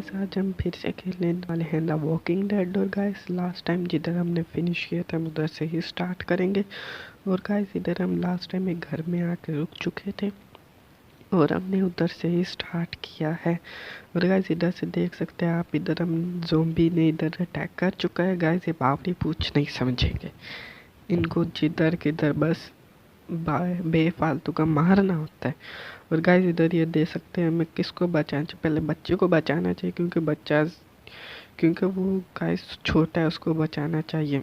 Guys आज हम फिर से खेलने वाले हैं द वॉकिंग डेड। और गाइस लास्ट टाइम जिधर हमने फिनिश किया था हम उधर से ही स्टार्ट करेंगे। और गाइस इधर हम लास्ट टाइम एक घर में आके रुक चुके थे और हमने उधर से ही स्टार्ट किया है। और गाइस इधर से देख सकते हैं आप, इधर हम ज़ोंबी ने इधर अटैक कर चुका है। गाइस ये बावड़ी पूछ नहीं समझेंगे, इनको जिधर किधर बस बेफालतू का मारना होता है। और गाइस इधर ये दे सकते हैं हमें किसको बचाना चाहिए, पहले बच्चे को बचाना चाहिए क्योंकि वो गाइस छोटा है, उसको बचाना चाहिए।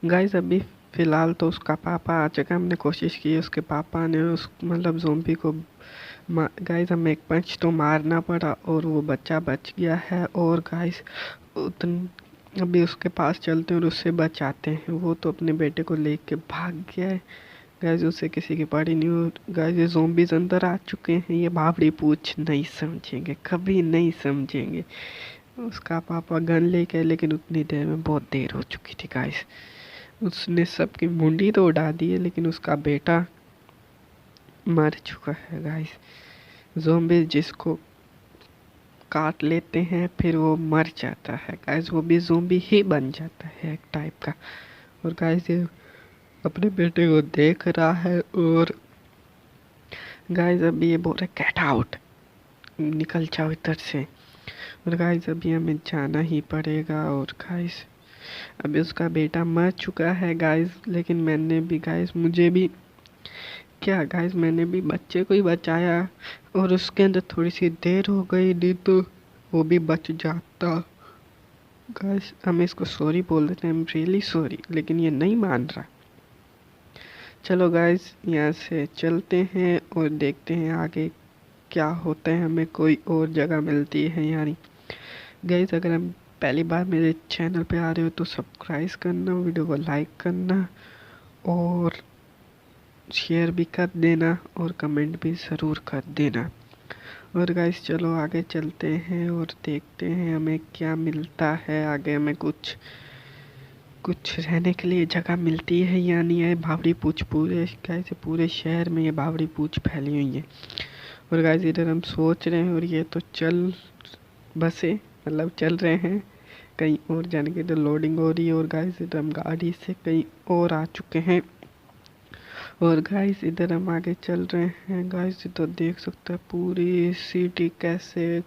गाइस अभी फ़िलहाल तो उसका पापा आ चुका, हमने कोशिश की उसके पापा ने उस मतलब ज़ोंबी को गाइस हमें एक पंच तो मारना पड़ा और वो बच्चा बच गया है। और गाइस अभी उसके पास चलते हैं और उससे बचाते हैं। वो तो अपने बेटे को लेके भाग गया है। गाइस उसे किसी की पड़ी नहीं। और गाइस ये ज़ोंबीज़ अंदर आ चुके हैं, ये बावड़ी पूछ नहीं समझेंगे, कभी नहीं समझेंगे। उसका पापा गन लेके आए, लेकिन उतनी देर में बहुत देर हो चुकी थी गाइस। उसने सबकी मुंडी तो उड़ा दी है, लेकिन उसका बेटा मर चुका है गाइस। ज़ोंबी जिसको काट लेते हैं फिर वो मर जाता है गाइस, वो भी ज़ोंबी ही बन जाता है एक टाइप का। और गाइस ये अपने बेटे को देख रहा है और गाइस अभी ये बोल रहा है गेट आउट, निकल जाओ इधर से। और गाइस अभी हमें जाना ही पड़ेगा। और गाइस अभी उसका बेटा मर चुका है गाइस, लेकिन मैंने भी बच्चे को ही बचाया और उसके अंदर थोड़ी सी देर हो गई, नहीं तो वो भी बच जाता। गाइस हम इसको सॉरी बोल देते हैं, आई एम रियली सॉरी, लेकिन ये नहीं मान रहा। चलो गाइस यहाँ से चलते हैं और देखते हैं आगे क्या होता है, हमें कोई और जगह मिलती है यानी। गाइस अगर हम पहली बार मेरे चैनल पे आ रहे हो तो सब्सक्राइब करना, वीडियो को लाइक करना और शेयर भी कर देना और कमेंट भी ज़रूर कर देना। और गाइस चलो आगे चलते हैं और देखते हैं हमें क्या मिलता है आगे। हमें कुछ रहने के लिए जगह मिलती है यानी ये बावड़ी पूछ पूरे शहर में ये बावड़ी पूछ फैली हुई है। और गाइस इधर हम सोच रहे हैं और ये तो बसे मतलब चल रहे हैं कहीं और जाने के, इधर लोडिंग हो रही है। और गाइस इधर हम गाड़ी से कहीं और आ चुके हैं। और गाइस इधर हम आगे चल रहे हैं। गाइस इधर देख सकते हैं पूरी सिटी कैसे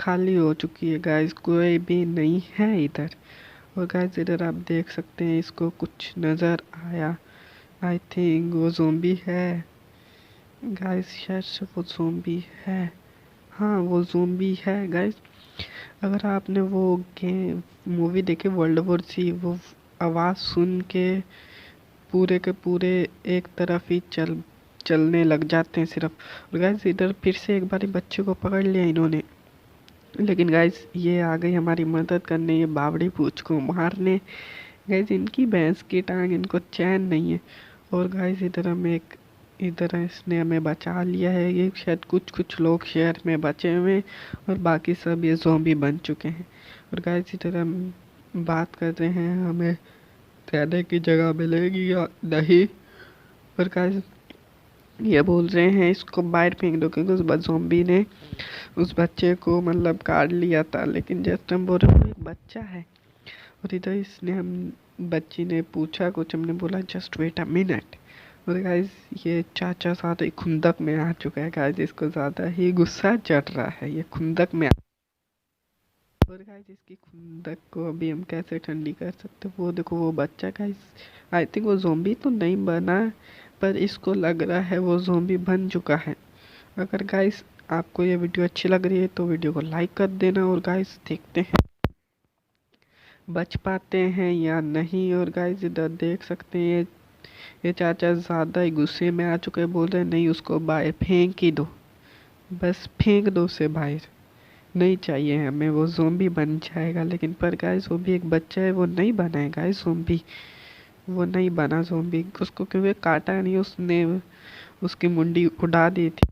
खाली हो चुकी है गाइस, कोई भी नहीं है इधर। और गाइस इधर आप देख सकते हैं, इसको कुछ नज़र आया, आई थिंक वो ज़ोंबी है गाइस, शायद से वो ज़ोंबी है। हाँ वो ज़ोंबी है गाइस। अगर आपने वो गेम मूवी देखी वर्ल्ड वॉर 3, वो आवाज़ सुन के पूरे एक तरफ ही चलने लग जाते हैं सिर्फ। और गाइस इधर फिर से एक बारी बच्चे को पकड़ लिया इन्होंने, लेकिन गाइस ये आ गई हमारी मदद करने, ये बावड़ी पूछ को मारने। गाइस इनकी भैंस की टांग इनको चैन नहीं है। और गाइस इधर इसने हमें बचा लिया है। ये शायद कुछ लोग शहर में बचे हुए हैं और बाकी सब ये ज़ोंबी बन चुके हैं। और गाइस इधर हम बात कर रहे हैं हमें रहने की जगह मिलेगी या नहीं। और गाइस ये बोल रहे हैं इसको बाहर फेंक दो, क्योंकि उस ज़ोंबी ने उस बच्चे को मतलब काट लिया था। लेकिन जस्ट हम बोल रहे हैं एक बच्चा है। और इधर इसने हम बच्ची ने पूछा कुछ, हमने बोला जस्ट वेट अ मिनट। और गाइस ये चाचा साथ ही खुंदक में आ चुका है गाइस, इसको ज़्यादा ही गुस्सा चढ़ रहा है, ये खुंदक में और गाइस इसकी खुंदक को अभी हम कैसे ठंडी कर सकते हैं। वो देखो वो बच्चा गाइस, आई थिंक वो ज़ोंबी तो नहीं बना, पर इसको लग रहा है वो ज़ोंबी बन चुका है। अगर गाइस आपको ये वीडियो अच्छी लग रही है तो वीडियो को लाइक कर देना। और गाइस देखते हैं बच पाते हैं या नहीं। और गाइस इधर देख सकते हैं ये चाचा ज़्यादा ही गुस्से में आ चुके हैं, बोल रहे हैं नहीं उसको बाहर फेंक ही दो, बस फेंक दो उसे बाहर, नहीं चाहिए हमें, वो ज़ोंबी बन जाएगा। लेकिन पर गाइस वो भी एक बच्चा है, वो नहीं बना है गाइस ज़ोंबी, वो नहीं बना ज़ोंबी। उसको क्योंकि काटा नहीं, उसने उसकी मुंडी उड़ा दी थी।